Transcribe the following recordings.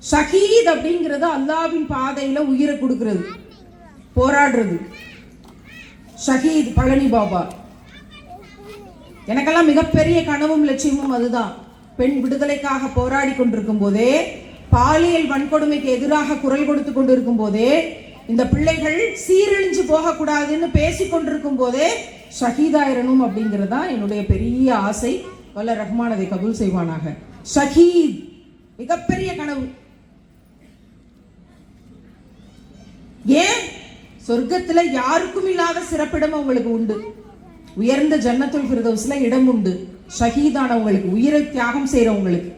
ஷஹீத் அப்படிங்கிறது அல்லாஹ்வின் பாதையில உயிரை கொடுக்கிறது, போராடுறது. ஷஹீத் பழனி பாபா. எனக்கெல்லாம் மிகப்பெரிய கனவும் லட்சியமும் அதுதான். பெண் விடுதலைக்காக போராடி கொண்டிருக்கும் போதே, பாலியல் வன்கொடுமைக்கு எதிராக குரல் கொடுத்து கொண்டிருக்கும் போதே, இந்த பிள்ளைகள் சீரழிஞ்சு போக கூடாதுன்னு பேசிக் கொண்டிருக்கும் போதே ஷஹீதாயிரணும் அப்படிங்கிறது தான் என்னுடைய பெரிய ஆசை. வல்ல ரஹ்மான் அதை கபூல் செய்வானாக. ஷஹீத் மிகப்பெரிய கனவு. ஏன்? சொர்க்கத்துல யாருக்கும் இல்லாத சிறப்பிடம் உங்களுக்கு உண்டு. உயர்ந்த ஜன்னத்துல் ஃபிர்தௌஸ்ல இடம் உண்டு ஷஹீதானவங்களுக்கு, உயிரை தியாகம் செய்யறவங்களுக்கு.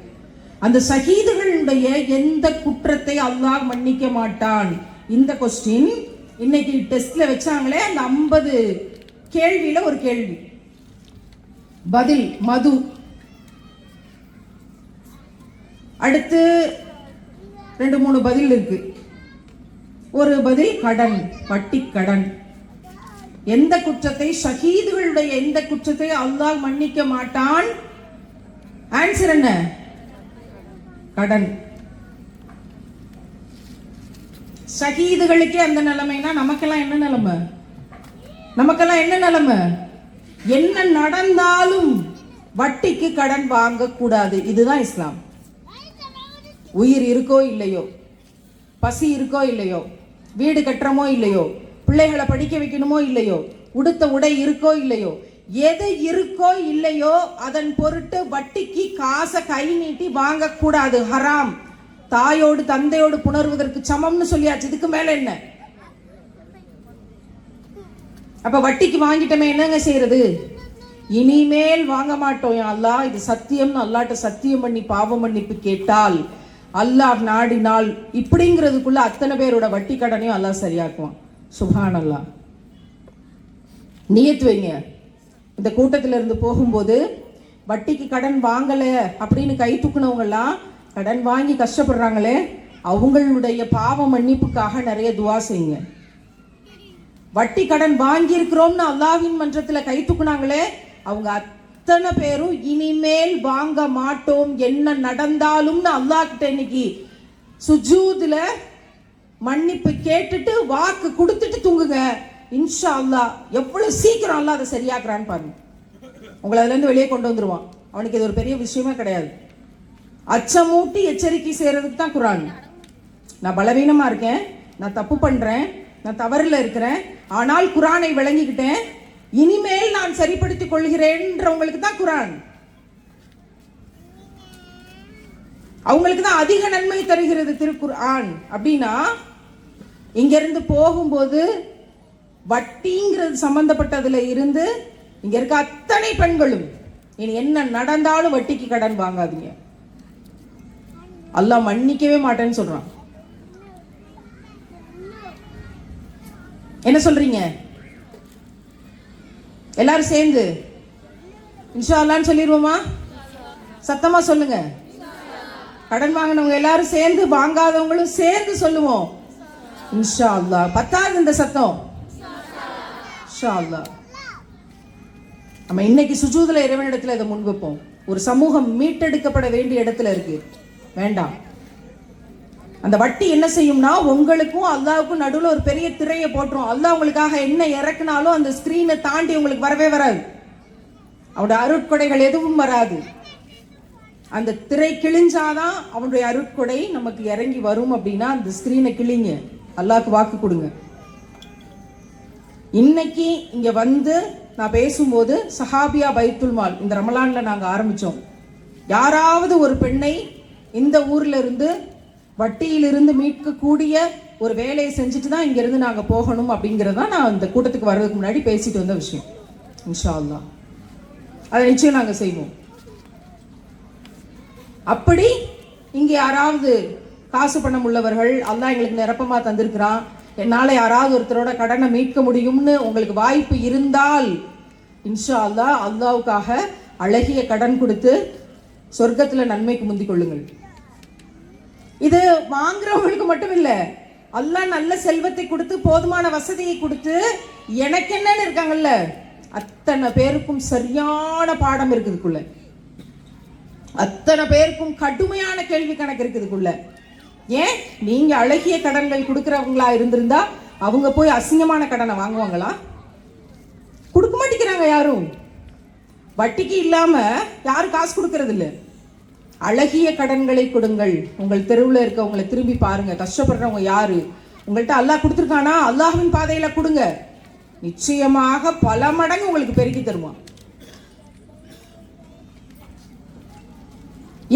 அந்த ஷஹீதுகளுடைய எந்த குற்றத்தை அல்லாஹ் மன்னிக்க மாட்டான். இந்த கொஸ்டின் இன்னைக்கு டெஸ்ட்ல வச்சாங்களே, அந்த 50 கேள்வியில ஒரு கேள்வி பதில் மது, அடுத்து 2-3 பதில் இருக்கு, ஒரு பதில் கடன், வட்டி கடன். எந்த குற்றத்தை, ஷஹீதுகளுடைய எந்த குற்றத்தை அல்லாஹ் மன்னிக்க மாட்டான்? ஆன்சர் என்ன? கடன். ஷஹீதுகளுக்கே அந்த நிலைமைனா நமக்கெல்லாம் என்ன நிலைமை? நமக்கெல்லாம் என்ன நிலைமை? என்ன நடந்தாலும் வட்டிக்கு கடன் வாங்க கூடாது. இதுதான் இஸ்லாம். உயிர் இருக்கோ இல்லையோ, பசி இருக்கோ இல்லையோ, வீடு கட்டுறமோ இல்லையோ, பிள்ளைகளை படிக்க வைக்கணுமோ இல்லையோ, உடுத்த உடை இருக்கோ இல்லையோ, எது இருக்கோ இல்லையோ அதன் பொருட்டு வட்டிக்கு காசை கை நீட்டி வாங்க கூடாது. ஹராம். தாயோடு தந்தையோடு புணர்வதற்கு சமம்னு சொல்லியாச்சு. இதுக்கு மேல என்ன? அப்ப வட்டிக்கு வாங்கிட்டமே என்னங்க செய்யறது? இனிமேல் வாங்க மாட்டோம் யா அல்லாஹ், இது சத்தியம்னு அல்லாஹ்ட்ட சத்தியம் பண்ணி பாவ மன்னிப்பு கேட்டால், அல்லாஹ் நாடினால் இப்படிங்கிறதுக்குள்ள அத்தனை பேரோட வட்டி கடனையும் அல்லாஹ் சரியாக்குவான். சுப்ஹான் அல்லாஹ். நியத்து வைங்க. இந்த கூட்டத்துல இருந்து போகும்போது வட்டிக்கு கடன் வாங்கல அப்படின்னு கை தூக்குனவங்க எல்லாம், கடன் வாங்கி கஷ்டப்படுறாங்களே, அவங்களுடைய பாவ மன்னிப்புக்காக நிறைய துவா செய்யுங்க. வட்டி கடன் வாங்கி இருக்கிறோம்னு அல்லாஹ்வின் மன்றத்துல கை தூக்குனாங்களே, அவங்க அத்தனை பேரும் இனிமேல் வாங்க மாட்டோம் என்ன நடந்தாலும்னு அல்லாஹ் கிட்ட இன்னைக்கு சுஜூதுல மன்னிப்பு கேட்டுட்டு வாக்கு கொடுத்துட்டு தூங்குங்க. இன்ஷா அல்லாஹ் எவ்வளவு சீக்கிரம் அல்லாஹ் அதை சரியாக்குறான்னு பாருங்க. உங்களை அதுல இருந்து வெளியே கொண்டு வந்துருவான். அவனுக்கு இது ஒரு பெரிய விஷயமே கிடையாது. அச்சமூட்டி எச்சரிக்கை செய்யறதுக்கு தான் குர்ஆன். நான் பலவீனமா இருக்கேன், நான் தப்பு பண்றேன், நான் தவறுல இருக்கிறேன், ஆனால் குர்ஆனை விளங்கிக்கிட்டேன், இனிமேல் நான் சரிப்படுத்திக் கொள்கிறேன்றவங்களுக்கு தான் குர்ஆன். அவங்களுக்கு தான் அதிக நன்மை தருகிறது திருக்குர்ஆன். அப்படின்னா இங்க இருந்து போகும்போது வட்டிங்கிறது சம்பந்தப்பட்டதுல இருந்து இங்க இருக்க அத்தனை பெண்களும் இனி என்ன நடந்தாலும் வட்டிக்கு கடன் வாங்காதீங்க. அல்லாஹ் மன்னிக்கவே மாட்டேன்னு சொல்றான். என்ன சொல்றீங்க? எல்லாரும் சேர்ந்து இன்ஷா அல்லாஹ்னு சொல்லிடுவோமா? சத்தமா சொல்லுங்க. கடன் வாங்கினவங்க எல்லாரும் சேர்ந்து, வாங்காதவங்களும் சேர்ந்து சொல்லுவோம் இன்ஷா அல்லாஹ். பத்தாது இந்த சத்தம். இன்ஷா அல்லாஹ். நம்ம இன்னைக்கு சுஜூதுல இறைவனிடத்துல இதை முன்வைப்போம். ஒரு சமூகம் மீட்டெடுக்கப்பட வேண்டிய இடத்துல இருக்கு. வேண்டாம். அந்த வட்டி என்ன செய்யும்னா, உங்களுக்கும் அல்லாஹ்வுக்கும் நடுவில் ஒரு பெரிய திரையை போட்டுரும். அல்லாஹ் உங்களுக்காக என்ன இறக்குனாலும் அந்த ஸ்கிரீனை தாண்டி உங்களுக்கு வரவே வராது. அவனுடைய அருட்கொடைகள் எதுவும் வராது. அந்த திரை கிழிஞ்சாதான் அவனுடைய அருட்கொடை நமக்கு இறங்கி வரும். அப்படின்னா அந்த ஸ்கிரீனை கிழிங்க, அல்லாஹ்க்கு வாக்கு கொடுங்க. இன்னைக்கு இங்க வந்து நான் பேசும்போது சஹாபியா பைத்துல் மால் இந்த ரமலான்ல நாங்க ஆரம்பிச்சோம். யாராவது ஒரு பெண்ணை இந்த ஊர்ல இருந்து வட்டியிலிருந்து மீட்கக்கூடிய ஒரு வேலையை செஞ்சுட்டு தான் இங்க இருந்து நாங்க போகணும் அப்படிங்கறத நான் இந்த கூட்டத்துக்கு வர்றதுக்கு முன்னாடி பேசிட்டு வந்த விஷயம். இன்ஷா அல்லாஹ் அதை நிச்சயம் நாங்க செய்வோம். அப்படி இங்க யாராவது காசு பணம் உள்ளவர்கள், அல்லாஹ் எங்களுக்கு நிரப்பமா தந்திருக்கிறான், என்னால யாராவது ஒருத்தரோட கடனை மீட்க முடியும்னு உங்களுக்கு வாய்ப்பு இருந்தால் இன்ஷா அல்லாஹ் அல்லாஹ்வுக்காக அழகிய கடன் கொடுத்து சொர்க்கத்துல நன்மைக்கு முந்திக் கொள்ளுங்கள். இது வாங்குறவங்களுக்கு மட்டும் இல்ல, அல்லாஹ் நல்ல செல்வத்தை கொடுத்து போதுமான வசதியை கொடுத்து எனக்கு என்னன்னு இருக்காங்கல்ல, அத்தனை பேருக்கும் சரியான பாடம் இருக்குதுக்குள்ள. அத்தனை பேருக்கும் கடுமையான கேள்வி கணக்கு இருக்குதுக்குள்ள. ஏன் நீங்க அழகிய கடன்கள் கொடுக்கறவங்களா இருந்திருந்தா அவங்க போய் அசிங்கமான கடனை வாங்குவாங்களா? கொடுக்க மாட்டேங்கிறாங்க யாரும். வட்டிக்கு இல்லாம யாரும் காசு கொடுக்கறது இல்லை. அழகிய கடன்களை கொடுங்கள். உங்கள் தெருவில் இருக்கவங்களை திரும்பி பாருங்க. கஷ்டப்படுறவங்க யாரு? உங்கள்கிட்ட அல்லாஹ் கொடுத்துருக்கானா, அல்லாஹ்வின் பாதையில கொடுங்க. நிச்சயமாக பல மடங்கு உங்களுக்கு பெருக்கி தருவான்.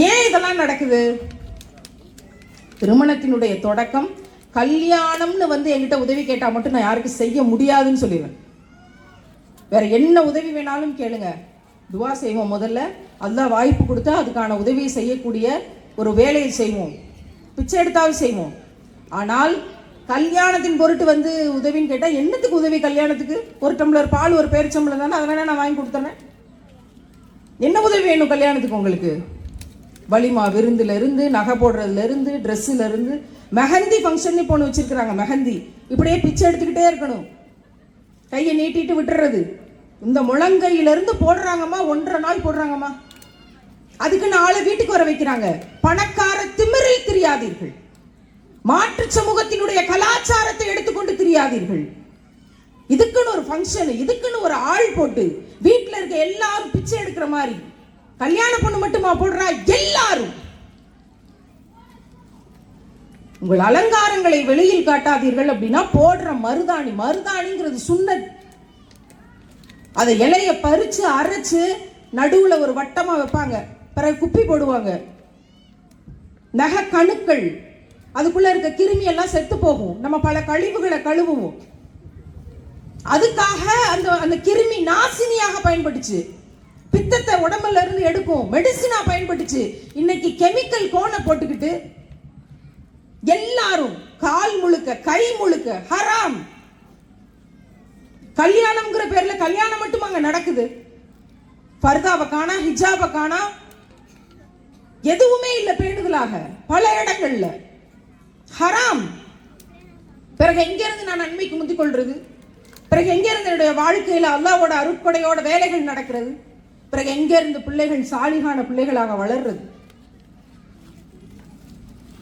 ஏன் இதெல்லாம் நடக்குது? திருமணத்தினுடைய தொடக்கம், கல்யாணம்னு என்கிட்ட உதவி கேட்டா மட்டும் நான் யாருக்கு செய்ய முடியாதுன்னு சொல்லிடுவேன். வேற என்ன உதவி வேணாலும் கேளுங்க, துவா செய்வோம். முதல்ல அல்லாஹ் வாய்ப்பு கொடுத்தா அதுக்கான உதவியை செய்யக்கூடிய ஒரு வேலையை செய்வோம், பிச்சை எடுத்தாவது செய்வோம். ஆனால் கல்யாணத்தின் பொருட்டு உதவின்னு கேட்டா என்னத்துக்கு உதவி? கல்யாணத்துக்கு ஒரு டம்ளர் பால், ஒரு பேரிச்சம்பளம் தானே, அதை வேணா நான் வாங்கி கொடுத்துறேன். என்ன உதவி வேணும் கல்யாணத்துக்கு உங்களுக்கு? வலிமா விருந்துல இருந்து, நகை போடுறதுல இருந்து, ட்ரெஸ்ஸுல இருந்து, மெஹந்தி ஃபங்க்ஷன் இப்போ ஒன்று வச்சிருக்கிறாங்க. மெஹந்தி இப்படியே பிச்சை எடுத்துக்கிட்டே இருக்கணும், கையை நீட்டிட்டு விட்டுறது. இந்த முழங்கையிலிருந்து போடுறாங்கம்மா, 1.5 நாள் போடுறாங்கம்மா. அதுக்கு 4 வீட்டுக்கு வர வைக்கிறாங்க. பணக்கார திமிரில் திரியாதீர்கள். மாற்று சமூகத்தினுடைய கலாச்சாரத்தை எடுத்துக்கொண்டு திரியாதீர்கள். இதுக்குன்னு ஒரு ஃபங்க்ஷன், இதுக்குன்னு ஒரு ஆள் போட்டு வீட்டில் இருக்க எல்லாரும் பிச்சை எடுக்கிற மாதிரி கல்யாண பொண்ணு மட்டுமா போடுறா? எல்லாரும். உங்கள் அலங்காரங்களை வெளியில் காட்டாதீர்கள். அப்படின்னா போடுற மருதாணிங்கிறது சுன்னத். அதை இலைய பறிச்சு அரைச்சு நடுவுல ஒரு வட்டமா வைப்பாங்க, பிறகு குப்பி போடுவாங்க. நகை கணுக்கள், அதுக்குள்ள இருக்க கிருமி எல்லாம் செத்து போகும். நம்ம பல கழிவுகளை கழுவுவோம். அதுக்காக அந்த கிருமி நாசினியாக பயன்பட்டுச்சு. பித்தத்தை உடம்புல இருந்து எடுக்கும், மெடிசினா பயன்பட்டுச்சு. இன்னைக்கு கெமிக்கல் கோனை போட்டுக்கிட்டு எல்லாரும் கால் முழுக்க கை முழுக்க ஹராம். கல்யாணம்ங்கிற பேர்ல கல்யாணம் மட்டும் அங்க நடக்குது. பர்தாவை காணா, ஹிஜாபை காணா, எதுவுமே இல்ல பேணுதலாக பல இடங்கள்ல ஹராம். பிறகு எங்க இருந்து நான் நன்மைக்கு முந்திக் கொள்றது? பிறகு எங்க இருந்து என்னுடைய வாழ்க்கையில அல்லாஹ்வோட அருட்கொடையோட வேலைகள் நடக்கிறது? பிறகு எங்க இருந்து பிள்ளைகள் சாலிகான பிள்ளைகளாக வளர்றது?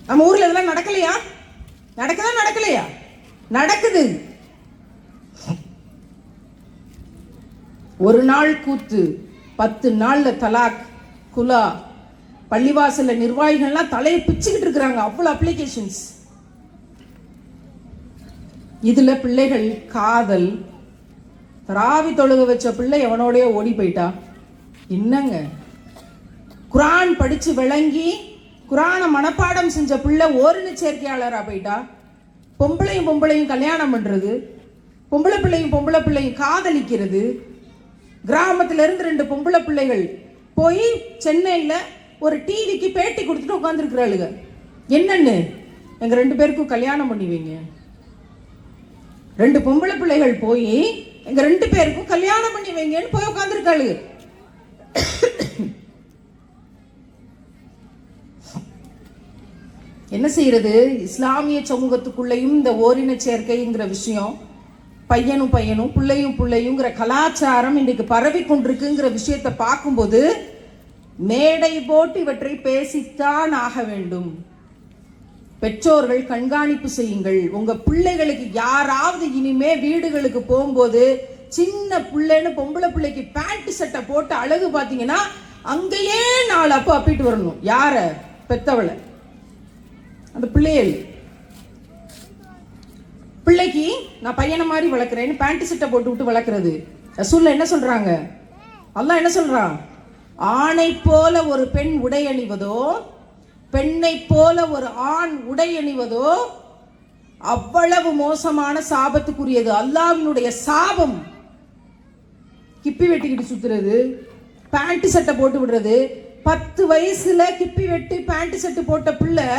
நம்ம ஊர்ல இதெல்லாம் நடக்கலையா? நடக்கலையா? நடக்குது. ஒரு நாள் கூத்து, 10 நாள்ல தலாக், குலா. பள்ளிவாசல்ல நிர்வாகிகள்லாம் தலையை பிச்சுக்கிட்டு இருக்கிறாங்க, அவ்வளவு அப்ளிகேஷன்ஸ். இதுல பிள்ளைகள் காதல். தராவி தொழுக வச்ச பிள்ளை எவனோடய ஓடி போயிட்டா. என்னங்க, குரான் படிச்சு விளங்கி குரானை மனப்பாடம் செஞ்ச பிள்ளை ஓரின சேர்க்கையாளரா போயிட்டா. பொம்பளையும் கல்யாணம் பண்றது, பொம்பளை பிள்ளையும் காதலிக்கிறது. கிராமத்துல இருந்து 2 பொம்பளை பிள்ளைகள் போய் சென்னையில ஒரு டிவிக்கு பேட்டி கொடுத்துட்டு உட்காந்துருக்கிறாளுங்க. என்னன்னு, எங்க 2 பேருக்கும் கல்யாணம் பண்ணி வைங்க. 2 பொம்பளை பிள்ளைகள் போய் எங்க 2 பேருக்கும் கல்யாணம் பண்ணி வைங்கன்னு போய் உட்காந்துருக்காளுங்க. என்ன செய்யறது? இஸ்லாமிய சமூகத்துக்குள்ளேயும் இந்த ஓரின சேர்க்கைங்கிற விஷயம், பையனும் பிள்ளையுங்கிற கலாச்சாரம் இன்றைக்கு பரவி கொண்டிருக்குங்கிற விஷயத்தை பார்க்கும்போது மேடை போட்டு இவற்றை பேசித்தான் ஆக வேண்டும். பெற்றோர்கள் கண்காணிப்பு செய்யுங்கள். உங்க பிள்ளைகளுக்கு யாராவது இனிமே வீடுகளுக்கு போகும்போது சின்ன பிள்ளைன்னு பொம்பளை பிள்ளைக்கு பேண்ட் சட்டை போட்டு அழகு பார்த்தீங்கன்னா அங்கேயே 4 அப்போ அப்பிட்டு வரணும். யார? பெத்தவளை. அந்த பிள்ளைக்கு நான் பையனை மாதிரி வளர்க்குறேன்னு பேண்ட் சட்டை போட்டு விட்டு வளர்க்குறது. ரசூலுல்லாஹ் என்ன சொல்றாங்க? அல்லாஹ் என்ன சொல்றான்? ஆணை போல ஒரு பெண் உடை அணிவதோ, பெண்ணை போல ஒரு ஆண் உடை அணிவதோ அவ்வளவு மோசமான சாபத்துக்குரியது. அல்லாஹ்வினுடைய சாபம். கிப்பி வெட்டிக்கிட்டு சுத்துறது, பேண்ட் சட்டை போட்டு விடுறது. 10 வயசுல கிப்பி வெட்டி பேண்ட் சட்டை போட்ட பிள்ளை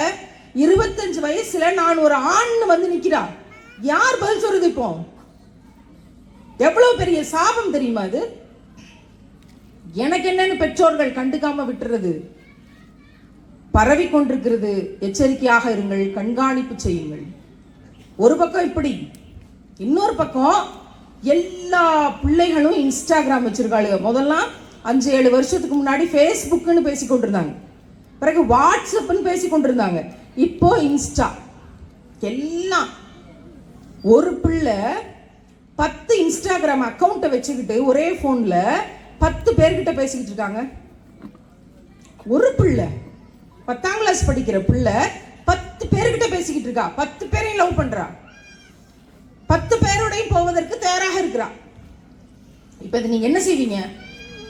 25 வயசுல நான் ஒரு ஆண் நிக்கிறா. யார் பதில் சொல்றது? இப்போ எவ்வளவு பெரிய சாபம் தெரியுமா அது? எனக்கு என்னன்னு பெற்றோர்கள் கண்டுக்காம விட்டுறது பரவி கொண்டிருக்கிறது. எச்சரிக்கையாக இருங்கள், கண்காணிப்பு செய்யுங்கள். ஒரு பக்கம் இப்படி, இன்னொரு பக்கம் எல்லா பிள்ளைகளும் இன்ஸ்டாகிராம் வச்சிருக்காளுங்க. முதல்லாம் 5-7 வருஷத்துக்கு முன்னாடி ஃபேஸ்புக்னு பேசி கொண்டிருந்தாங்க, பிறகு வாட்ஸ்அப்னு பேசி கொண்டிருந்தாங்க. இப்போ இன்ஸ்டா, எல்லாம். ஒரு பிள்ளை 10 இன்ஸ்டாகிராம் அக்கௌண்ட்டை வச்சுக்கிட்டு ஒரே போன்ல 10 பேர்கிட்ட பேசிக்கிட்டு இருக்காங்க. ஒரு பிள்ளை 10ஆம் கிளாஸ் படிக்கிற பிள்ளை 10 பேர்கிட்ட பேசிக்கிட்டு இருக்கா. 10 பேரையும் லவ் பண்றா. 10 பேரோடையும் போவதற்கு தயாராக இருக்கிறா. இப்ப இது நீங்க என்ன செய்வீங்க?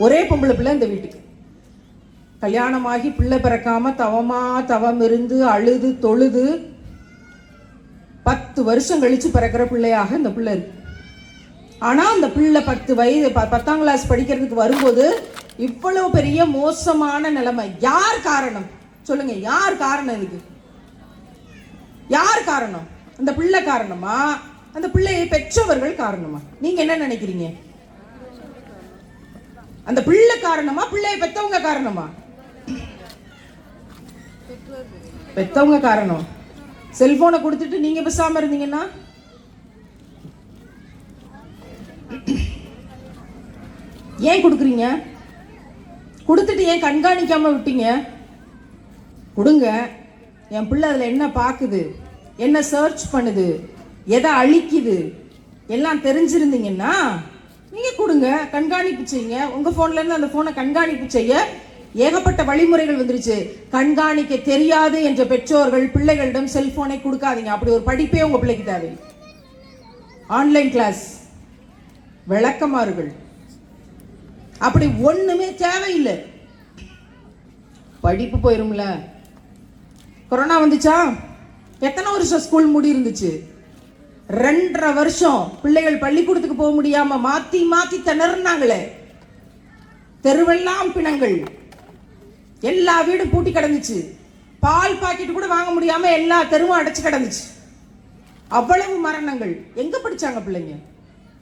ஒரே பொம்பளை பிள்ளை இந்த வீட்டுக்கு, கல்யாணமாகி பிள்ளை பிறக்காம தவம் இருந்து அழுது தொழுது 10 வருஷம் கழிச்சு பிறக்கிற பிள்ளையாக இந்த பிள்ளை இருக்கு. ஆனா அந்த பிள்ளை 10ஆம் கிளாஸ் படிக்கிறதுக்கு வரும்போது இவ்வளவு பெரிய மோசமான நிலைமை. யார் காரணம் சொல்லுங்க? யார் காரணம்? இதுக்கு யார் காரணம்? அந்த பிள்ளை காரணமா? அந்த பிள்ளையை பெற்றவர்கள் காரணமா? நீங்க என்ன நினைக்கிறீங்க? அந்த பிள்ளை காரணமா, பிள்ளையை பெற்றவங்க காரணமா? பெற்றவங்க காரணம். செல்போனை கொடுத்துட்டு நீங்க பேசாம இருந்தீங்கன்னா, ஏன் கொடுக்குறீங்க? கொடுத்துட்டு ஏன் கண்காணிக்காம விட்டீங்க? கொடுங்க. என் பிள்ளை அதுல என்ன பாக்குது, என்ன சர்ச் பண்ணுது, எதை அழிக்குது எல்லாம் தெரிஞ்சிருந்தீங்கன்னா நீங்க கொடுங்க, கண்காணிப்பு செய்யுங்க. உங்க போன்ல இருந்து அந்த போனை கண்காணிப்பு செய்ய ஏகப்பட்ட வழிமுறைகள் வந்துருச்சு. கண்காணிக்க தெரியாது என்ற பெற்றோர்கள் பிள்ளைகளிடம் செல்போனை கொடுக்காதீங்க. அப்படி ஒரு படிப்பே உங்க பிள்ளைக்கு தேவை. ஆன்லைன் கிளாஸ், விளக்கமாறுகள், அப்படி ஒண்ணுமே தேவையில்லை. படிப்பு போயிரும்ல. கொரோனா வந்துச்சா? எத்தனை வருஷம் ஸ்கூல் மூடி இருந்துச்சு? 2.5 வருஷம் பிள்ளைகள் பள்ளிக்கூடத்துக்கு போக முடியாம மாத்தி மாத்தி திணறினாங்களே. தெருவெல்லாம் பிணங்கள், எல்லா வீடும் பூட்டி கிடந்துச்சு. பால் பாக்கெட் கூட வாங்க முடியாம எல்லா தெருவும் அடைச்சு கிடந்துச்சு. அவ்வளவு மரணங்கள். எங்க படிச்சாங்க பிள்ளைங்க?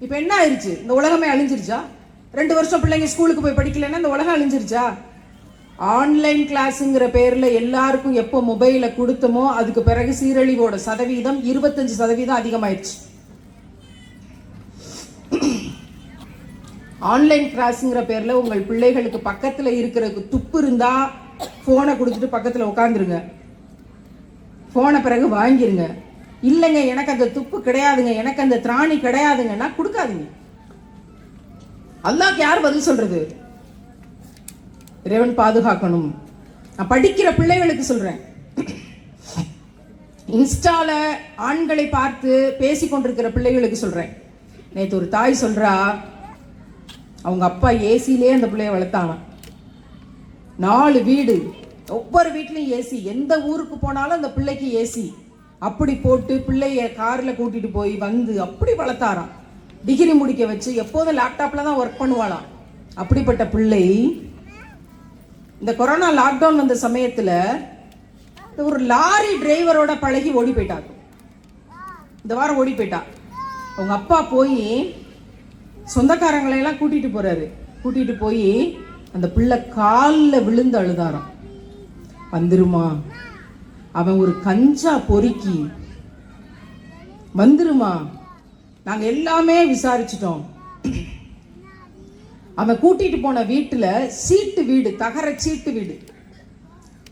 இப்ப என்ன ஆயிருச்சு? இந்த உலகமே அழிஞ்சிருச்சா? 2 வருஷம் பிள்ளைங்க ஸ்கூலுக்கு போய் படிக்கலன்னா இந்த உலகம் அழிஞ்சிருச்சா? ஆன்லைன் கிளாஸ்ங்கிற பேர்ல எல்லாருக்கும் எப்போ மொபைலை கொடுத்தமோ அதுக்கு பிறகு சீரழிவோட சதவீதம் 25% அதிகமாயிருச்சு. ஆன்லைன் கிளாஸ்ங்கிற பேர்ல உங்கள் பிள்ளைகளுக்கு பக்கத்துல இருக்கிற துப்பு இருந்தா போனை கொடுத்துட்டு பக்கத்துல உட்காந்துருங்க. போனை பிறகு வாங்கிருங்க. இல்லைங்க எனக்கு அந்த துப்பு கிடையாதுங்க, எனக்கு அந்த திராணி கிடையாதுங்கன்னா கொடுக்காதீங்க. அல்லாஹ்க்கு யார் பதில் சொல்றது? இறைவன் பாதுகாக்கணும். நான் படிக்கிற பிள்ளைகளுக்கு சொல்றேன். இன்ஸ்டால ஆண்களை பார்த்து பேசி கொண்டிருக்கிற பிள்ளைகளுக்கு சொல்றேன். நேற்று ஒரு தாய் சொல்றா, அவங்க அப்பா ஏசிலே அந்த பிள்ளைய வளர்த்தாங்க. 4 வீடு, ஒவ்வொரு வீட்லயும் ஏசி. எந்த ஊருக்கு போனாலும் அந்த பிள்ளைக்கு ஏசி. அப்படி போட்டு பிள்ளைய கார்ல கூட்டிட்டு போய் வந்து அப்படி வளர்த்தாராம். டிகிரி முடிக்க வச்சு எப்போதும் லேப்டாப்ல தான் ஒர்க் பண்ணுவாளாம். அப்படிப்பட்ட பிள்ளை இந்த கொரோனா லாக்டவுன் வந்த சமயத்துல ஒரு லாரி டிரைவரோட பழகி ஓடி போயிட்டாங்க. இந்த வாரம் ஓடி போயிட்டா. அவங்க அப்பா போய் சொந்தக்காரங்களை எல்லாம் கூட்டிட்டு போறாரு. கூட்டிட்டு போய் அந்த பிள்ளை காலில் விழுந்து அழுதாராம். வந்துருமா, அவன் ஒரு கஞ்சா பொறுக்கி, வந்துருமா, நாங்க எல்லாமே விசாரிச்சிட்டோம். அவன் கூட்டிட்டு போன வீட்டுல சீட்டு வீடு, தகர சீட்டு வீடு.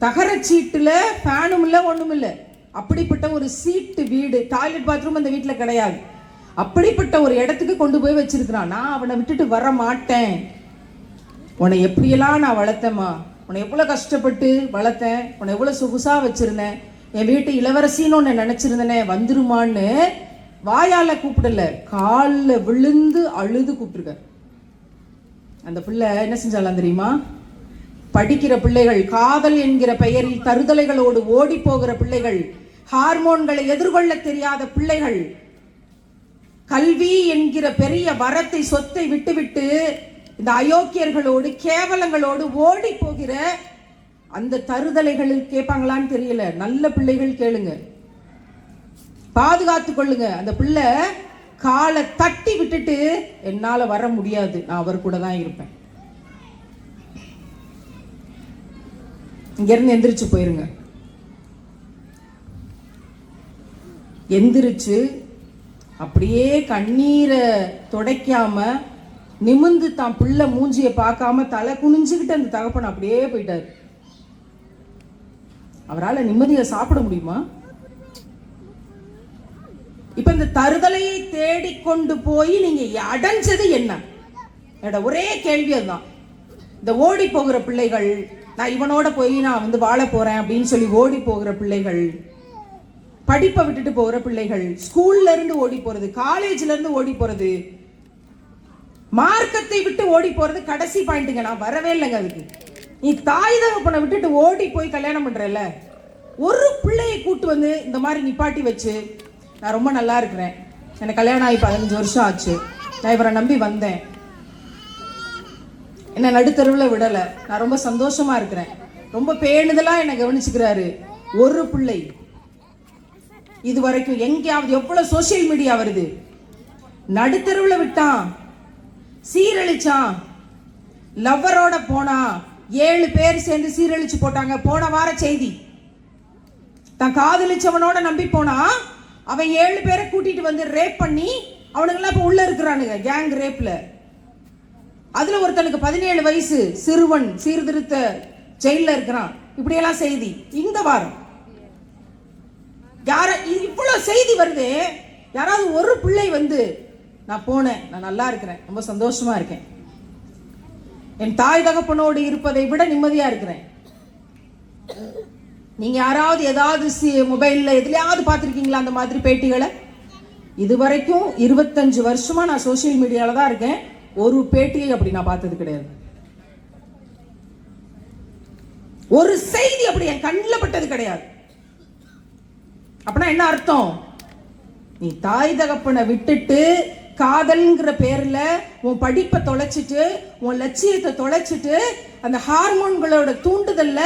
தகர சீட்டுல ஃபேனும் இல்ல ஒண்ணும் இல்ல. அப்படிப்பட்ட ஒரு சீட்டு வீடு. டாய்லெட் பாத்ரூம் அந்த வீட்டுல கிடையாது. அப்படிப்பட்ட ஒரு இடத்துக்கு கொண்டு போய் வச்சிருக்கிறான். நான் அவனை விட்டுட்டு வர மாட்டேன். உன்னை எப்படியெல்லாம் நான் வளர்த்தேம்மா, உன்னை எவ்வளவு கஷ்டப்பட்டு வளர்த்தேன், உன்னை எவ்வளவு சொகுசா வச்சிருந்தேன், என் வீட்டு இளவரசின்னு உன்னை நினைச்சிருந்தனே, வந்துருமான்னு வாயால கூப்பிடல, காலில் விழுந்து அழுது கூப்பிட்டுருக்க. அந்த பிள்ளை என்ன செஞ்சாலும் தெரியுமா? படிக்கிற பிள்ளைகள், காதல் என்கிற பெயரில் தருதலைகளோடு ஓடி போகிற பிள்ளைகள், ஹார்மோன்களை எதிர்கொள்ள தெரியாத பிள்ளைகள், கல்வி என்கிற பெரிய வரத்தை சொத்தை விட்டுவிட்டு இந்த அயோக்கியர்களோடு கேவலங்களோடு ஓடி போகிற அந்த தருதலைகளில் கேட்பாங்களான்னு தெரியல. நல்ல பிள்ளைகள் கேளுங்க, பாதுகாத்து கொள்ளுங்க. அந்த பிள்ளை காலை தட்டி விட்டுட்டு என்னால வர முடியாது, நான் அவர் கூட தான் இருப்பேன், இங்க இருந்து எந்திரிச்சு போயிருங்க. எந்திரிச்சு அப்படியே கண்ணீரை துடைக்காம நிமிந்து தான் பிள்ளை மூஞ்சிய பார்க்காம தலை குனிஞ்சுக்கிட்டு அந்த தகப்பன் அப்படியே போயிட்டாரு. அவரால் நிம்மதியை சாப்பிட முடியுமா? இப்ப இந்த தருதலையை தேடிக்கொண்டு போய் நீங்க அடைஞ்சது என்ன? என்னோட ஒரே கேள்வி அதுதான். இந்த ஓடி போகிற பிள்ளைகள், நான் இவனோட போய் நான் வந்து வாழ போறேன் அப்படின்னு சொல்லி ஓடி போகிற பிள்ளைகள், படிப்பை விட்டுட்டு போகிற பிள்ளைகள், ஸ்கூல்ல இருந்து ஓடி போறது, காலேஜ்ல இருந்து ஓடி போறது, மார்க்கத்தை விட்டு ஓடி போறது கடைசி பாயிண்ட்டுங்க. நான் வரவே இல்லைங்க அதுக்கு. நீ தாய் தகப்பனை விட்டுட்டு ஓடி போய் கல்யாணம் பண்றல, ஒரு பிள்ளையை கூட்டு வந்து இந்த மாதிரி நிப்பாட்டி வச்சு, நான் ரொம்ப நல்லா இருக்கிறேன், எனக்கு கல்யாணம் ஆகி 15 வருஷம் ஆச்சு, நான் இவரை நம்பி வந்தேன், என்ன நடுத்தருவில் விடலை, நான் ரொம்ப சந்தோஷமா இருக்கிறேன், ரொம்ப பேணுதலா என்னை கவனிச்சுக்கிறாரு. ஒரு பிள்ளை இது வரைக்கும் எங்கேயாவது, எவ்வளவு சோசியல் மீடியா வருது, நடுத்தருவில் விட்டான், சீரழிச்சான், லவ்வரோட போனா 7 பேர் சேர்ந்து சீரழிச்சு போட்டாங்க. போன வார செய்தி, தான் காதலிச்சவனோட நம்பி போனா அவன் 7 பேரை கூட்டிட்டு வந்து ரேப் பண்ணி அவனுங்கெல்லாம் இப்ப உள்ள இருக்கிறானுங்க கேங் ரேப்ல. அதுல ஒருத்தனுக்கு 17 வயசு சிறுவன் சீர்திருத்த ஜெயில இருக்கிறான். இப்படியெல்லாம் செய்தி இந்த வாரம். யார இவ்வளவு செய்தி வருது, யாராவது ஒரு பிள்ளை வந்து நான் போனேன், நான் நல்லா இருக்கிறேன், ரொம்ப சந்தோஷமா இருக்கேன், என் தாய் தகப்பனோடு இருப்பதை விட நிம்மதியா இருக்கிறேன். நீங்க யாராவது ஏதாவது மொபைல்ல எதுலயாவது பார்த்திருக்கீங்களா அந்த மாதிரி பேட்டிகளை? இதுவரைக்கும் 25 வருஷமா நான் சோசியல் மீடியால தான் இருக்கேன், ஒரு பேட்டியை அப்படி நான் பார்த்தது கிடையாது. ஒரு செய்தி அப்படி என் கண்ணில் பட்டது கிடையாது. அப்படின்னா என்ன அர்த்தம்? நீ தாய் தகப்பனை விட்டுட்டு காதல்ங்கிற பேர்ல உன் படிப்பை தொலைச்சிட்டு, உன் லட்சியத்தை தொலைச்சிட்டு, அந்த ஹார்மோன்களோட தூண்டுதல்ல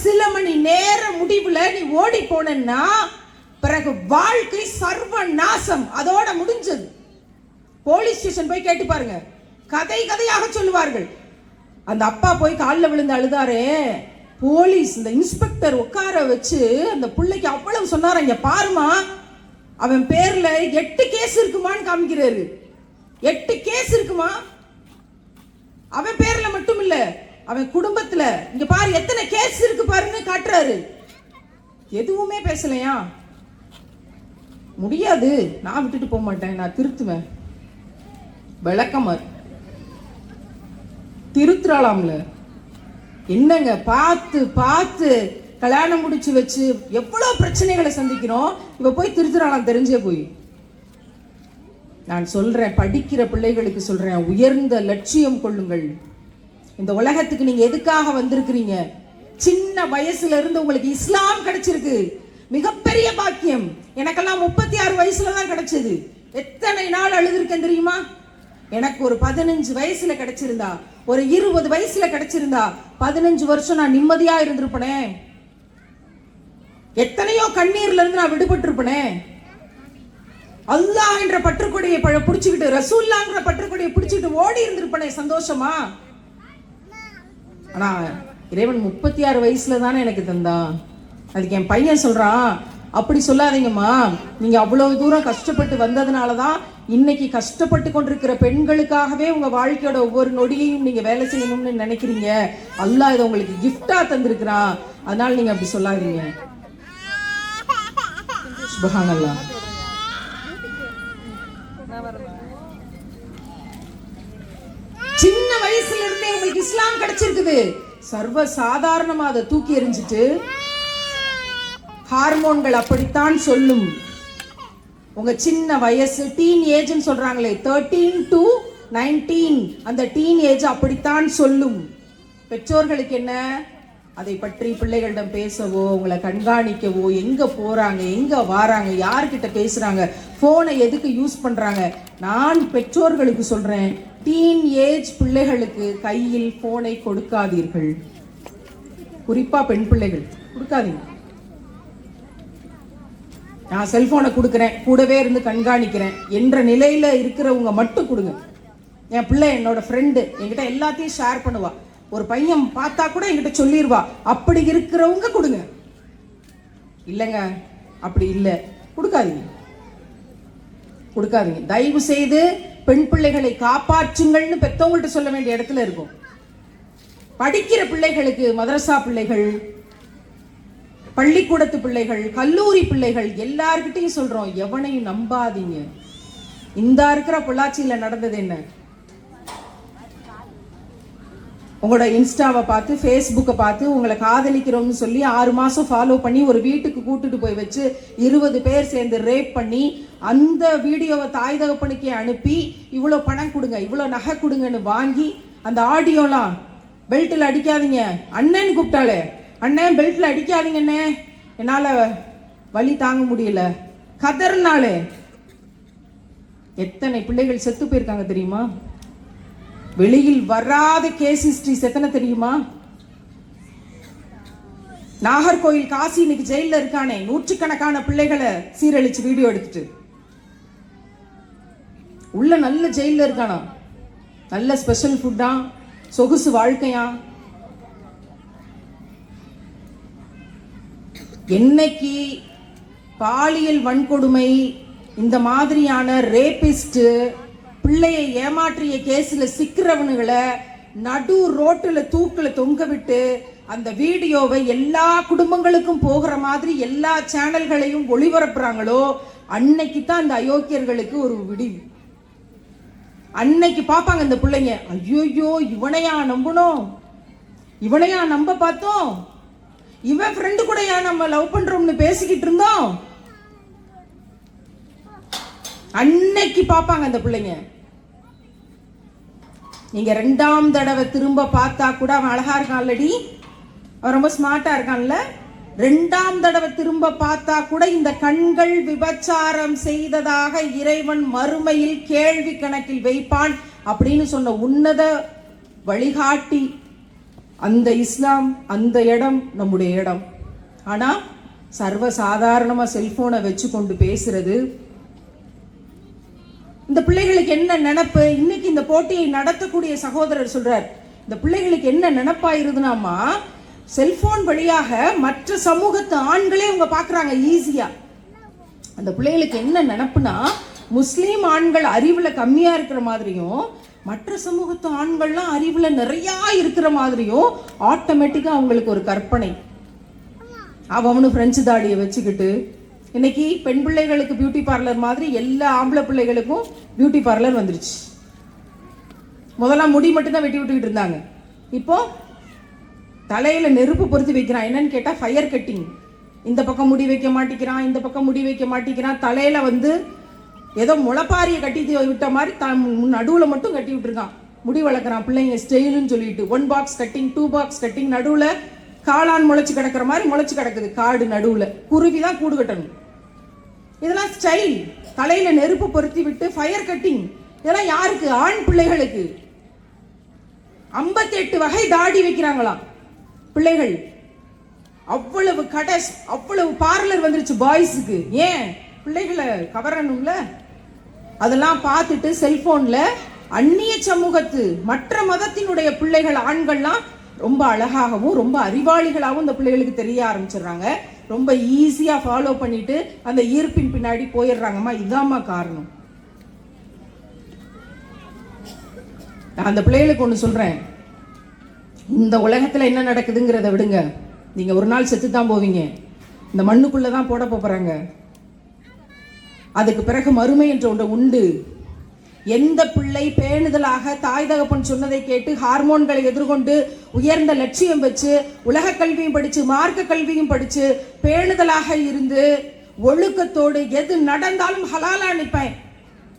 சில மணி நேர முடிவுல நீ ஓடி போனா பிறகு வாழ்க்கை சர்வ நாசம், அதோட முடிஞ்சது. போலீஸ் ஸ்டேஷன் போய் கேட்டு பாருங்க, கதை கதையாக சொல்லுவார்கள். அந்த அப்பா போய் காலில் விழுந்து அழுதாரே, போலீஸ் இந்த இன்ஸ்பெக்டர் உட்கார வச்சு அந்த பிள்ளைக்கு அவ்வளவு சொன்னார, இங்க பாருமா அவன் பேர்ல 8 கேஸ் இருக்குமான்னு காமிக்கிறாரு. 8 கேஸ் இருக்குமா அவன் பேர்ல மட்டும் இல்ல, அவன் குடும்பத்துல இங்க பாரு எத்தனை கேஸ் இருக்கு பாருன்னு காட்டுறாரு. எதுவுமே பேசலையா? முடியாது, நான் விட்டுட்டு போக மாட்டேன், நான் திருத்துவேன். விளக்கமாறு திருத்துறாளாம்ல. என்னங்க பார்த்து பார்த்து கல்யாணம் முடிச்சு வச்சு எவ்வளவு பிரச்சனைகளை சந்திக்கிறோம், இவ போய் திருத்துறாளாம் தெரிஞ்சே போய். நான் சொல்றேன், படிக்கிற பிள்ளைகளுக்கு சொல்றேன், உயர்ந்த லட்சியம் கொள்ளுங்கள். இந்த உலகத்துக்கு நீங்க எதுக்காக வந்திருக்கிறீங்க? சின்ன வயசுல இருந்து உங்களுக்கு இஸ்லாம் கிடைச்சிருக்கு, மிகப்பெரிய பாக்கியம். எனக்கெல்லாம் 36 வயசுல தான் கிடைச்சது. எத்தனை நாள் அழுதுருக்கேன் தெரியுமா? எனக்கு ஒரு 15 வயசுல கிடைச்சிருந்தா, ஒரு 20 வயசுல கிடைச்சிருந்தா 15 வருஷம் நான் நிம்மதியா இருந்திருப்பனே. எத்தனையோ கண்ணீர்ல இருந்து நான் விடுபட்டு இருப்பனே. அல்லாஹ் என்ற பற்றுக்கொடியை பிடிச்சுக்கிட்டு, ரசூல்லாங்கிற பற்றுக்கொடியை பிடிச்சுக்கிட்டு ஓடி இருந்திருப்பனே சந்தோஷமா. ஆனா இறைவன் 36 வயசுல தானே எனக்கு தந்தான். அதுக்கு என் பையன் சொல்றான், அப்படி சொல்லாதீங்கம்மா, நீங்க அவ்வளவு தூரம் கஷ்டப்பட்டு வந்ததுனாலதான் இன்னைக்கு கஷ்டப்பட்டு கொண்டிருக்கிற பெண்களுக்காகவே உங்க வாழ்க்கையோட ஒவ்வொரு நொடியையும் நீங்க வேலை செய்யணும்னு நினைக்கிறீங்க. அல்லாஹ் இதை உங்களுக்கு கிஃப்டா தந்திருக்கிறான், அதனால நீங்க அப்படி சொல்லாதீங்க. சுப்ஹானல்லாஹ். சின்ன வயசுல இருந்தே உங்களுக்கு இஸ்லாம் கிடைச்சிருக்குது, சர்வ சாதாரணமா அதை தூக்கி எறிஞ்சிட்டு ஹார்மோன்கள் அப்படித்தான் சொல்லும். உங்க சின்ன வயசு டீன் ஏஜ்னு சொல்றாங்களே, 13 to 19, அந்த டீன் ஏஜ் அப்படித்தான் சொல்லும். பெற்றோர்களுக்கு என்ன, அதை பற்றி பிள்ளைகளிடம் பேசவோ, உங்களை கண்காணிக்கவோ, எங்க போறாங்க, எங்க வாராங்க, யார்கிட்ட பேசுறாங்க, போனை எதுக்கு யூஸ் பண்றாங்க. நான் பெற்றோர்களுக்கு சொல்றேன், டீன் ஏஜ் பிள்ளைகளுக்கு கையில் போனை கொடுக்காதீர்கள். குறிப்பா பெண் பிள்ளைகள் கொடுக்காதீங்க. நான் செல்போனை கொடுக்குறேன், கூடவே இருந்து கண்காணிக்கிறேன் என்ற நிலையில இருக்கிறவங்க மட்டும் கொடுங்க. என் பிள்ளை என்னோட ஃப்ரெண்டு, என்கிட்ட எல்லாத்தையும் ஷேர் பண்ணுவா, ஒரு பையன் பார்த்தா கூட என்கிட்ட சொல்லிடுவா, அப்படி இருக்கிறவங்க கொடுங்க. இல்லைங்க அப்படி இல்லை, கொடுக்காதீங்க கொடுக்காதீங்க. தயவு செய்து பெண் பிள்ளைகளை காப்பாற்றுங்கள்னு பெற்றவங்கள்ட்ட சொல்ல வேண்டிய இடத்துல இருக்கும். படிக்கிற பிள்ளைகளுக்கு, மதரசா பிள்ளைகள், பள்ளிக்கூடத்து பிள்ளைகள், கல்லூரி பிள்ளைகள் எல்லார்கிட்டையும் சொல்றோம், எவனையும் நம்பாதீங்க. இந்த இருக்கிற பொள்ளாச்சியில நடந்தது என்ன? உங்களோட இன்ஸ்டாவை பார்த்து, ஃபேஸ்புக்கை பார்த்து உங்களை காதலிக்கிறோம்னு சொல்லி 6 மாசம் ஃபாலோ பண்ணி ஒரு வீட்டுக்கு கூட்டிட்டு போய் வச்சு 20 பேர் சேர்ந்து ரேப் பண்ணி அந்த வீடியோவை தாய் தகப்பனுக்கே அனுப்பி இவ்வளோ பணம் கொடுங்க, இவ்வளோ நகை கொடுங்கன்னு வாங்கி அந்த ஆடியோலாம் பெல்ட்டில் அடிக்காதீங்க அண்ணன்னு கூப்பிட்டாலே, அண்ணன் பெல்ட்டில் அடிக்காதீங்கண்ணே, என்னால் வலி தாங்க முடியல கதர்னாலே. எத்தனை பிள்ளைகள் செத்து போயிருக்காங்க தெரியுமா? வெளியில் வராத கேஸ் ஹிஸ்டரிஸ் எத்தனை தெரியுமா? நாகர்கோயில் காசி இன்னைக்கு ஜெயில இருக்கானே, நூற்றுக்கணக்கான பிள்ளைகளை சீரழிச்சு வீடியோ எடுத்துட்டு உள்ள நல்ல ஜெயில இருக்கானா, நல்ல ஸ்பெஷல் ஃபுட்டா, சொகுசு வாழ்க்கையா. என்னைக்கு பாலியல் வன்கொடுமை, இந்த மாதிரியான ரேபிஸ்ட், பிள்ளையை ஏமாற்றிய கேஸ்ல சிக்கிறவனுகளை நடு ரோட்டுல தூக்குல தொங்க விட்டு அந்த வீடியோவை எல்லா குடும்பங்களுக்கும் போகிற மாதிரி எல்லா சேனல்களையும் ஒளிபரப்புறாங்களோ, அன்னைக்கு தான் அந்த அயோக்கியர்களுக்கு ஒரு விடிவு. அன்னைக்கு பாப்பாங்க இந்த பிள்ளைங்க, ஐயோயோ இவனையா நம்பணும், இவனையா நம்ப பார்த்தோம், இவன் ஃப்ரெண்டு கூட ஏன் நம்ம லவ் பண்றோம்னு பேசிக்கிட்டு இருந்தோம். அன்னைக்கு பாப்பாங்க அந்த பிள்ளைங்க. நீங்க 2ஆம் தடவை திரும்ப பார்த்தா கூட அவன் அழகா இருக்கான், ஆல்ரெடி அவன் ரொம்ப ஸ்மார்ட்டா இருக்கான்ல, 2ஆம் தடவை திரும்ப பார்த்தா கூட இந்த கண்கள் விபச்சாரம் செய்ததாக இறைவன் மறுமையில் கேள்வி கணக்கில் வைப்பான் அப்படின்னு சொன்ன உன்னத வழிகாட்டி அந்த இஸ்லாம், அந்த இடம் நம்முடைய இடம். ஆனா சர்வசாதாரணமா செல்போனை வச்சு கொண்டு பேசுறது. இந்த பிள்ளைகளுக்கு என்ன நினைப்பு? இன்னைக்கு இந்த போட்டியை நடத்தக்கூடிய சகோதரர் சொல்றார், இந்த பிள்ளைகளுக்கு என்ன நினைப்பாயிருதுனாமா, செல்போன் வழியாக மற்ற சமூகத்து ஆண்களே அவங்க பாக்குறாங்க ஈஸியா. அந்த பிள்ளைகளுக்கு என்ன நினைப்புனா, முஸ்லீம் ஆண்கள் அறிவுல கம்மியா இருக்கிற மாதிரியும் மற்ற சமூகத்து ஆண்கள்லாம் அறிவுல நிறைய இருக்கிற மாதிரியும் ஆட்டோமேட்டிக்கா அவங்களுக்கு ஒரு கற்பனை. அவனு பிரெஞ்சு தாடியை வச்சுக்கிட்டு, இன்னைக்கு பெண் பிள்ளைகளுக்கு பியூட்டி பார்லர் மாதிரி எல்லா ஆம்பளை பிள்ளைகளுக்கும் பியூட்டி பார்லர் வந்துருச்சு. முதல்ல முடி மட்டும் தான் வெட்டி விட்டுக்கிட்டு இருந்தாங்க, இப்போ தலையில நெருப்பு பொருத்தி வைக்கிறான். என்னன்னு கேட்டா ஃபயர் கட்டிங். இந்த பக்கம் முடி வைக்க மாட்டேங்கிறான், இந்த பக்கம் முடி வைக்க மாட்டேங்கிறான், தலையில வந்து ஏதோ முளைப்பாரியை கட்டி விட்ட மாதிரி நடுவுல மட்டும் கட்டி விட்டுருக்கான். முடி வளர்க்குறான் பிள்ளைங்க ஸ்டைலுன்னு சொல்லிட்டு. 1 பாக்ஸ் கட்டிங், 2 பாக்ஸ் கட்டிங், நடுவுல காளான் முளைச்சு கிடக்கிற மாதிரி முளைச்சு கிடக்குது காடு நடுவுல. குருவி தான் கூடு கட்டணும். இதெல்லாம் ஸ்டைல். தலையில நெருப்பு பொருத்தி விட்டு ஃபயர் கட்டிங். இதெல்லாம் யாருக்கு? ஆண் பிள்ளைகளுக்கு. 58 வகை தாடி வைக்கிறாங்களாம் பிள்ளைகள். அவ்வளவு கடை, அவ்வளவு பார்லர் வந்துருச்சு பாய்ஸுக்கு. ஏன்? பிள்ளைகளை கவரணும்ல. அதெல்லாம் பார்த்துட்டு செல்போன்ல அந்நிய சமூகத்து மற்ற மதத்தினுடைய பிள்ளைகள், ஆண்கள்லாம் ரொம்ப அழகாகவும் ரொம்ப அறிவாளிகளாகவும் இந்த பிள்ளைகளுக்கு தெரிய ஆரம்பிச்சிடுறாங்க. ரொம்ப ஈஸியா ஃபாலோ பண்ணிட்டு அந்த ஈர்ப்பின் பின்னாடி போயிடுறாங்கம்மா. இதாம்மா காரணம். நான் அந்த பிள்ளைகளுக்கு ஒன்று சொல்றேன், இந்த உலகத்துல என்ன நடக்குதுங்கிறத விடுங்க, நீங்க ஒரு நாள் செத்து தான் போவீங்க. இந்த மண்ணுக்குள்ளதான் போட போறாங்க. அதுக்கு பிறகு மறுமை என்ற ஒன்று உண்டு. எந்த பிள்ளை பேணுதலாக தாய் தகப்பன் சொன்னதை கேட்டு ஹார்மோன்களை எதிர்கொண்டு உயர்ந்த லட்சியம் வச்சு உலக கல்வியும் படிச்சு மார்க்க கல்வியும் படிச்சு பேணுதலாக இருந்து ஒழுக்கத்தோடு எது நடந்தாலும் ஹலாலா நிற்பேன்,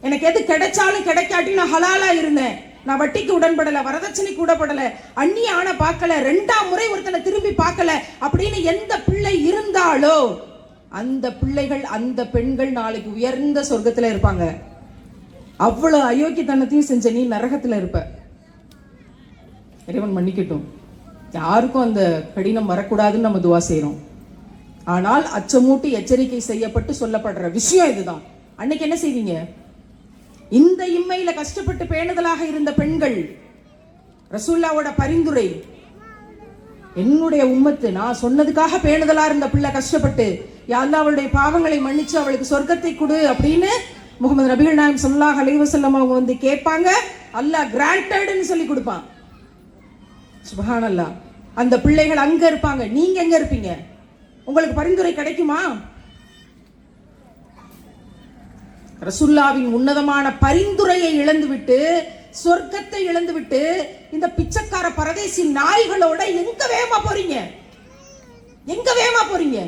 எனக்கு எது கிடைச்சாலும் கிடைக்காட்டி நான் ஹலாலா இருந்தேன், நான் வட்டிக்கு உடன்படல, வரதட்சணைக்கு உடன்படல, அந்நிய ஆணை பார்க்கல, 2ஆம் முறை ஒருத்தனை திரும்பி பார்க்கல அப்படின்னு எந்த பிள்ளை இருந்தாலோ அந்த பிள்ளைகள், அந்த பெண்கள் நாளைக்கு உயர்ந்த சொர்க்கத்துல இருப்பாங்க. அவ்வளவு அயோக்கியத்தனத்தையும் செஞ்ச நீ நரகத்துல இருப்ப. இறைவன் மன்னிக்கட்டும். யாருக்கும் அந்த கடினம் வரக்கூடாதுன்னு நம்ம துவா செய்யறோம். ஆனால் அச்சமூட்டி எச்சரிக்கை செய்யப்பட்டு சொல்லப்படுற விஷயம் இதுதான். அன்னைக்கு என்ன செய்வீங்க? இந்த இம்மையில கஷ்டப்பட்டு பேணுதலாக இருந்த பெண்கள், ரசூல்லாவோட பரிந்துரை, என்னுடைய உம்மத்து நான் சொன்னதுக்காக பேணுதலா இருந்த பிள்ளை கஷ்டப்பட்டு, யா அல்லாஹ் அவளுடைய பாவங்களை மன்னிச்சு அவளுக்கு சொர்க்கத்தை கொடு அப்படின்னு முகமது நபிகள் நாயகம் ஸல்லல்லாஹு அலைஹி வஸல்லம் அவங்க வந்து கேட்பாங்க. அல்லாஹ் கிராண்டட்னு சொல்லி கொடுப்பான். சுப்ஹானல்லாஹ். அந்த பிள்ளைகள் அங்க இருப்பாங்க, நீங்க எங்க இருப்பீங்க? உங்களுக்கு பரிந்துரை கிடைக்குமா? ரசூலுல்லாஹ்வின் உன்னதமான பரிந்துரையை இழந்துவிட்டு, சொர்க்கத்தை இழந்துவிட்டு, இந்த பிச்சைக்கார பரதேசி நாய்களோட எங்க வேகமா போறீங்க? எங்க வேகமா போறீங்க?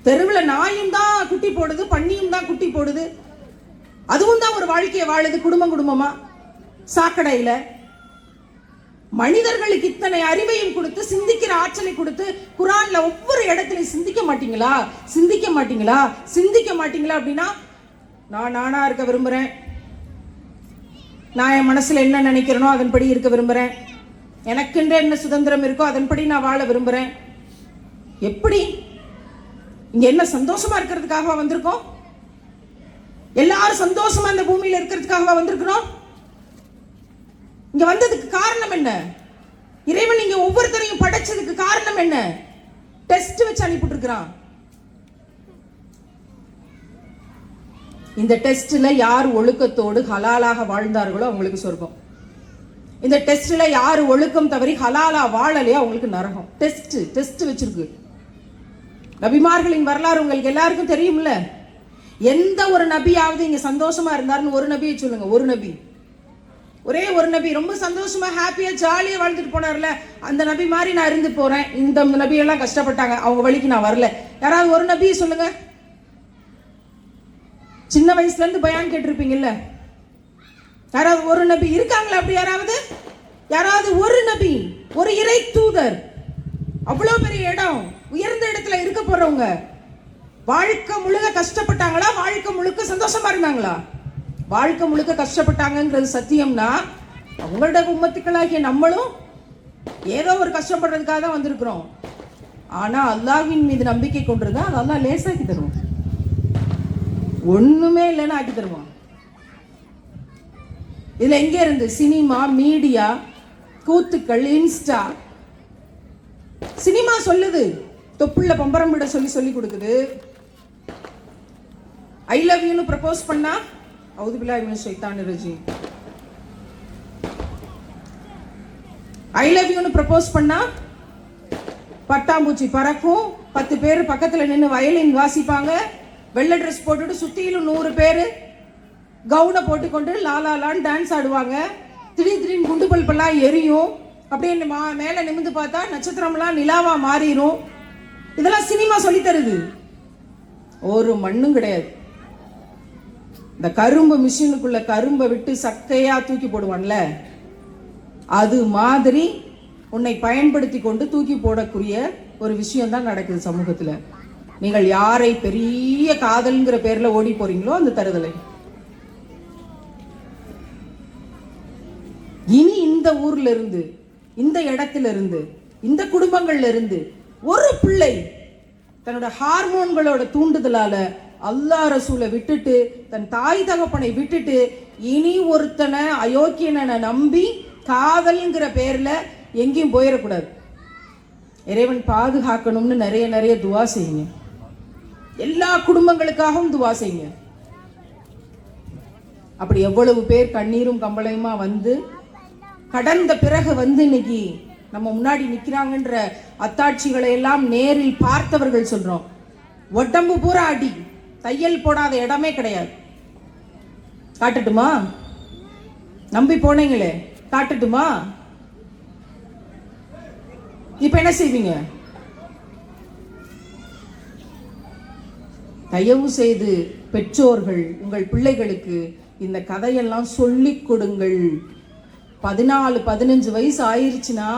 தெருவுல நாயும் தான் குட்டி போடுது, பன்னியும் தான் குட்டி போடுது, அதுவும் தான் ஒரு வாழ்க்கையை வாழுது குடும்பமா சாக்கடையில. மனிதர்களுக்கு இத்தனை அறிவையும் கொடுத்து, சிந்திக்கிற ஆற்றலை கொடுத்து, குர்ஆன்ல ஒவ்வொரு இடத்துலையும் சிந்திக்க மாட்டீங்களா? சிந்திக்க மாட்டீங்களா? சிந்திக்க மாட்டீங்களா? அப்படின்னா நானா இருக்க விரும்புறேன், நான் என் மனசுல என்ன நினைக்கிறேனோ அதன்படி இருக்க விரும்புறேன், எனக்கென்று என்ன சுதந்திரம் இருக்கோ அதன்படி நான் வாழ விரும்புறேன். எப்படி? இங்க என்ன சந்தோஷமா இருக்கிறதுக்காக வந்திருக்கோம்? எல்லாரும் சந்தோஷமா இந்த பூமியில இருக்கிறதுக்காக வந்திருக்கிறோம்? இங்க வந்ததுக்கு காரணம் என்ன? இறைவன் இங்க ஒவ்வொருத்தரையும் படைச்சதுக்கு காரணம் என்ன? டெஸ்ட் வச்சு அனுப்பிட்டு இருக்கிறான். இந்த டெஸ்ட்ல யார் ஒழுக்கத்தோடு ஹலாலாக வாழ்ந்தார்களோ அவங்களுக்கு சொர்க்கம். இந்த டெஸ்ட்ல யார் ஒழுக்கம் தவறி ஹலாலா வாழலையோ அவங்களுக்கு நரகம். டெஸ்ட் வச்சிருக்கு. நபிமார்களின் வரலாறு உங்களுக்கு எல்லாருக்கும் தெரியும்ல. எந்த ஒரு நபியாவது இங்க சந்தோஷமா இருந்தாருன்னு ஒரு நபியை சொல்லுங்க. ஒரு நபி, ஒரே ஒரு நபி ரொம்ப சந்தோஷமா ஹாப்பியா ஜாலியா வாழ்ந்துட்டு போனார்ல, அந்த நபி மாதிரி நான் இருந்து போறேன், இந்த நபியெல்லாம் கஷ்டப்பட்டாங்க, அவங்க வழிக்கு நான் வரல, யாராவது ஒரு நபியை சொல்லுங்க. சின்ன வயசுல இருந்து பயான் கேட்டிருப்பீங்கல்ல, யாராவது ஒரு நபி இருக்காங்களா? அப்படி யாராவது ஒரு நபி, ஒரு இறை தூதர், அவ்வளவு பெரிய இடம், உயர்ந்த இடத்துல இருக்க போறவங்க வாழ்க்கை முழுக்க கஷ்டப்பட்டாங்களா? வாழ்க்கை முழுக்க சந்தோஷமா இருந்தாங்களா? வாழ்க்கை முழுக்க கஷ்டப்பட்டாங்கிறது சத்தியம்னா, அவங்களோட உம்மத்துக்களாகிய நம்மளும் ஏதோ ஒரு கஷ்டப்படுறதுக்காக தான் வந்திருக்கிறோம். ஆனா அல்லாஹ்வின் மீது நம்பிக்கை கொண்டிருந்தா அது அல்லாஹ் லேசாக்கி தருவான். ஒண்ணுமே இல்லைன்னு ஆக்கி தருவான். இதுல எங்க இருந்து? சினிமா, மீடியா, கூத்துக்கள், இன்ஸ்டா. சினிமா சொல்லுது, தொப்புள்ள பம்பரம் விட சொல்லி கொடுக்குது. ஐ லவ் யூன்னு ப்ரப்போஸ் பண்ணா அவுது பில்லாஹி மினஷ் ஷைத்தானிர் ரஜீம். ஐ லவ் யூன்னு ப்ரப்போஸ் பண்ணா பட்டாம்பூச்சி பறக்கும், 10 பேர் பக்கத்துல நின்று வயலின் வாசிப்பாங்க, வெள்ளை ட்ரெஸ் போட்டுட்டு சுத்தியிலும் 100 பேர் கவுனை போட்டுக்கொண்டு லாலாலான்னு டான்ஸ் ஆடுவாங்க. திடீர்னு குண்டு பல்பெல்லாம் எரியும், அப்படியே மேல நிமிந்து பார்த்தா நட்சத்திரம்லாம் நிலாவா மாறிடும். இதெல்லாம் சினிமா சொல்லி தருது. ஒரு மண்ணும் கிடையாது. இந்த கரும்பு மிஷினுக்குள்ள கரும்பை விட்டு சக்கையா தூக்கி போடுவான்ல, அது மாதிரி உன்னை பயன்படுத்தி கொண்டு தூக்கி போடக்கூடிய ஒரு விஷயம் தான் நடக்குது சமூகத்துல. நீங்கள் யாரை பெரிய காதல்ங்கிற பேர்ல ஓடி போறீங்களோ அந்த தருதலை. இனி இந்த ஊர்ல இருந்து, இந்த இடத்துல இருந்து, இந்த குடும்பங்கள்ல இருந்து ஒரு பிள்ளை தன்னோட ஹார்மோன்களோட தூண்டுதலால அல்லாஹ் ரசூலை விட்டுட்டு, தன் தாய் தகப்பனை விட்டுட்டு, இனி ஒருத்தனை அயோக்கியனை நம்பி காதல்ங்கிற பேர்ல எங்கேயும் போயிடக்கூடாது. இறைவன் பாதுகாக்கணும்னு நிறைய துவா செய்யுங்க. எல்லா குடும்பங்களுக்காகவும் துவா செய்யுங்க. அப்படி எவ்வளவு பேர் கண்ணீரும் கம்பளையுமா வந்து கடந்த பிறகு வந்து இன்னைக்கு நம்ம முன்னாடி நிக்கிறாங்கன்ற அத்தாட்சிகளை எல்லாம் நேரில் பார்த்தவர்கள் சொல்றோம். உடம்பு பூரா அடி, தையல் போடாத இடமே கிடையாது. காட்டட்டுமா? நம்பி போனீங்களே, காட்டட்டுமா? இப்ப என்ன செய்வீங்க? தயவு செய்து பெற்றோர்கள் உங்கள் பிள்ளைகளுக்கு இந்த கதையெல்லாம் சொல்லிக் கொடுங்கள். 14-15 வயசு ஆயிருச்சுன்னா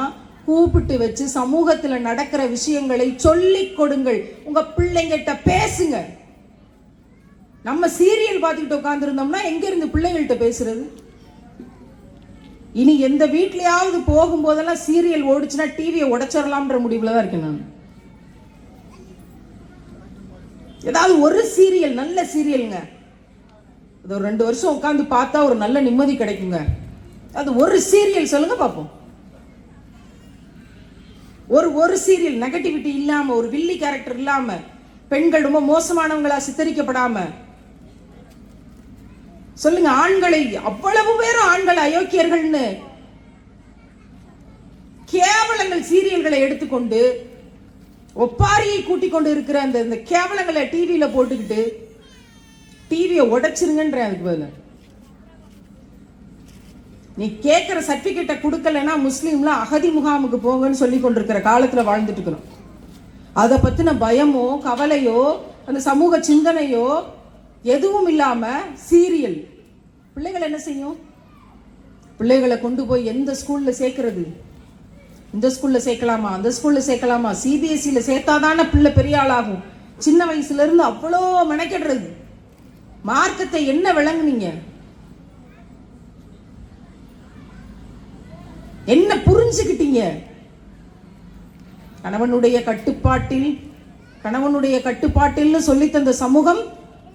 கூப்பிட்டு வச்சு சமூகத்துல நடக்கிற விஷயங்களை சொல்லிக் கொடுங்கள். உங்க பிள்ளைங்கிட்ட பேசுங்க. நம்ம சீரியல் பார்த்துக்கிட்டு உட்கார்ந்து இருந்தோம்னா எங்க இருந்து பிள்ளைகள்கிட்ட பேசுறது? இனி எந்த வீட்லயாவது போகும்போதெல்லாம் சீரியல் ஓடிச்சுன்னா டிவியை உடைச்சிடலாம்ன்ற முடிவுல தான் இருக்கேன் நான். ஏதாவது ஒரு சீரியல், நல்ல சீரியலுங்க, அது ஒரு 2 வருஷம் உட்காந்து பார்த்தா ஒரு நல்ல நிம்மதி கிடைக்குங்க. அது ஒரு சீரியல் சொல்லுங்க பாப்போம். ஒரு சீரியல் நெகட்டிவிட்டி இல்லாம, ஒரு வில்லி கேரக்டர் இல்லாம, பெண்கள் ரொம்ப மோசமானவங்களா சித்தரிக்கப்படாம சொல்லுங்க. ஆண்களை அவ்வளவு பேரும் ஆண்கள் அயோக்கியர்கள்னு கேவலங்கள் சீரியல்களை எடுத்துக்கொண்டு ஒப்பாரியை கூட்டிக் கொண்டு இருக்கிற அந்த கேவலங்களை டிவியில போட்டுக்கிட்டு டிவியை உடைச்சிருங்கன்ற. அதுக்கு பதில் நீ கேட்கிற சர்டிபிகேட்டை கொடுக்கலன்னா முஸ்லீம்ல அகதி முகாமுக்கு போங்கன்னு சொல்லி கொண்டிருக்கிற காலத்துல வாழ்ந்துட்டு இருக்கிறோம். அதை பத்தின பயமோ கவலையோ அந்த சமூக சிந்தனையோ எதுவும் இல்லாம சீரியல். பிள்ளைகள் என்ன செய்யும்? பிள்ளைகளை கொண்டு போய் எந்த ஸ்கூல்ல சேர்க்கிறது? இந்த ஸ்கூல்ல சேர்க்கலாமா, அந்த ஸ்கூல்ல சேர்க்கலாமா, சிபிஎஸ்சியில சேர்த்தாதான பிள்ளை பெரிய ஆளாகும். சின்ன வயசுல இருந்து அவ்வளோ மெனக்கிடுறது. மார்க்கத்தை என்ன விளங்குனீங்க? என்ன புரிஞ்சுக்கிட்டீங்க? கணவனுடைய கட்டுப்பாட்டில் சொல்லி தந்த சமூகம்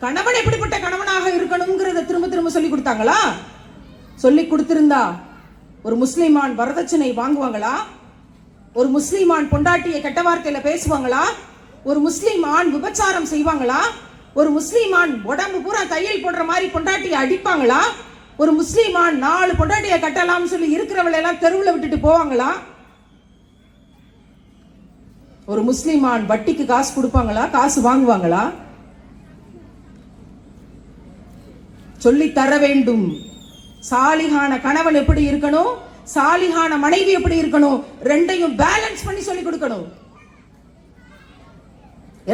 கணவன் எப்படிப்பட்ட கணவனாக இருக்கணுங்கிறத திரும்ப திரும்ப சொல்லி கொடுத்தாங்களா? சொல்லி கொடுத்திருந்தா ஒரு முஸ்லிமான் வரதட்சணை வாங்குவாங்களா? ஒரு முஸ்லிமான் பொண்டாட்டியை கெட்ட வார்த்தையில பேசுவாங்களா? ஒரு முஸ்லிமான் விபச்சாரம் செய்வாங்களா? ஒரு முஸ்லிமான் உடம்பு பூரா தையல் போடுற மாதிரி பொண்டாட்டியை அடிப்பாங்களா? ஒரு முஸ்லிமான் 4 பொண்டாட்டியை கட்டலாம்னு சொல்லி இருக்கிறவளை எல்லாம் தெருவில் விட்டுட்டு போவாங்களா? ஒரு முஸ்லிமான் வட்டிக்கு காசு கொடுப்பாங்களா? காசு வாங்குவாங்களா? சொல்லி தர வேண்டும். சாலிகான கணவன் எப்படி இருக்கணும், சாலிகான மனைவி எப்படி இருக்கணும், ரெண்டையும் பேலன்ஸ் பண்ணி சொல்லி கொடுக்கணும்.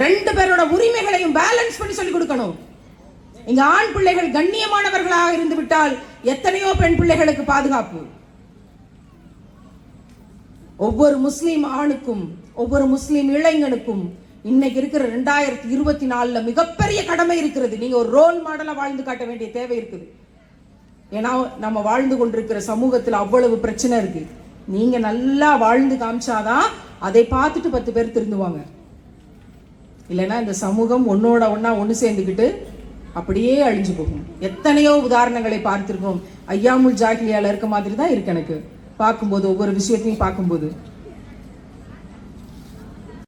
2 பேரோட உரிமைகளையும் பேலன்ஸ் பண்ணி சொல்லி கொடுக்கணும். இங்க ஆண் பிள்ளைகள் கண்ணியமானவர்களாக இருந்து விட்டால் எத்தனையோ பெண் பிள்ளைகளுக்கு பாதுகாப்பு. ஒவ்வொரு முஸ்லிம் ஆணுக்கும் ஒவ்வொரு முஸ்லிம் இளைஞனுக்கும் இன்னைக்கு இருக்கிற 2024 மிகப்பெரிய கடமை இருக்கிறது. நீங்க ஒரு ரோல் மாடலா வாழ்ந்து காட்ட வேண்டிய தேவை இருக்குது. ஏன்னா நம்ம வாழ்ந்து கொண்டிருக்கிற சமூகத்தில் அவ்வளவு பிரச்சனை இருக்கு. நீங்க நல்லா வாழ்ந்து காமிச்சாதான் அதை பார்த்துட்டு 10 பேர் திருந்துவாங்க. இல்லைன்னா இந்த சமூகம் ஒன்னோட ஒண்ணு சேர்ந்துக்கிட்டு அப்படியே அழிஞ்சு போகும். எத்தனையோ உதாரணங்களை பார்த்திருக்கோம். ஐயாமுல் ஜாகிலியால இருக்க மாதிரி தான் இருக்கு எனக்கு பார்க்கும்போது, ஒவ்வொரு விஷயத்தையும் பார்க்கும்போது.